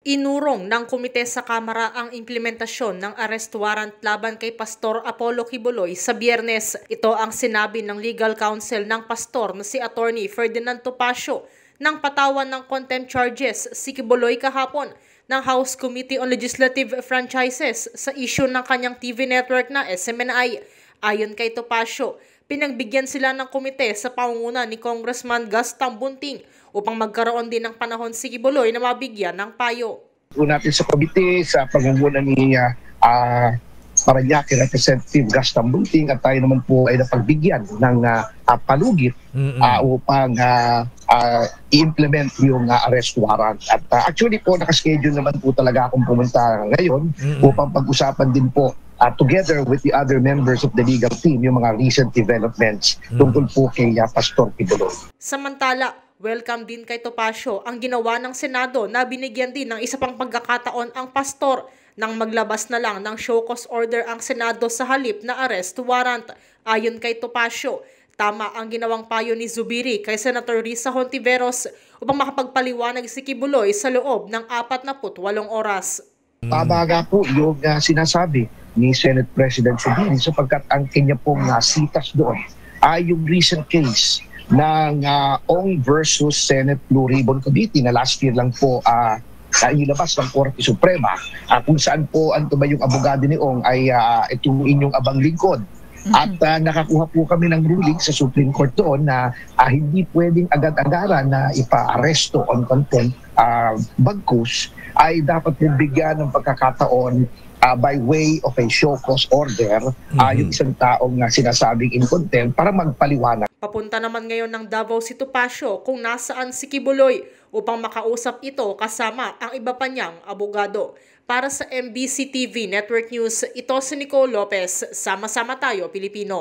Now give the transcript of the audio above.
Inurong ng komite sa Kamara ang implementasyon ng arrest warrant laban kay Pastor Apollo Quiboloy sa Biyernes. Ito ang sinabi ng legal counsel ng pastor na si Attorney Ferdinand Topacio nang patawan ng contempt charges si Quiboloy kahapon ng House Committee on Legislative Franchises sa issue ng kanyang TV network na SMNI. Ayon kay Topacio, pinagbigyan sila ng komite sa pangunguna ni Congressman Gus Tambunting upang magkaroon din ng panahon si Quiboloy na mabigyan ng payo. Natin sa komite sa pangunguna ni Parañaque Representative Gus Tambunting at tayo naman po ay napagbigyan ng palugit upang i-implement yung arrest warrant. At actually po nakaschedule naman po talaga akong pumunta ngayon upang pag-usapan din po together with the other members of the legal team yung mga recent developments tungkol po kay Pastor Quiboloy. Samantala, welcome din kay Topacio ang ginawa ng Senado na binigyan din ng isa pang pagkakataon ang pastor nang maglabas na lang ng show cause order ang Senado sa halip na arrest warrant. Ayon kay Topacio, tama ang ginawang payo ni Zubiri kay Senator Risa Hontiveros upang makapagpaliwanag si Quiboloy sa loob ng 48 oras. Tama nga po yung sinasabi ni Senate President Zubiri sapagkat ang kanya pong sitas doon ay yung recent case ng Ong versus Senate Blue Ribbon Committee na last year lang po ilabas ng Korte Suprema kung saan po yung abogado ni Ong ay itong inyong abang lingkod. At nakakuha po kami ng ruling sa Supreme Court doon na hindi pwedeng agad-agaran na ipa-aresto on contempt bagkus ay dapat po bigyan ng pagkakataon by way of a show cause order yung isang taong sinasabing in contempt para magpaliwanag. Papunta naman ngayon ng Davao si Topacio kung nasaan si Quiboloy upang makausap ito kasama ang iba pa niyang abogado. Para sa MBC TV Network News, ito si Nicole Lopez. Sama-sama tayo, Pilipino.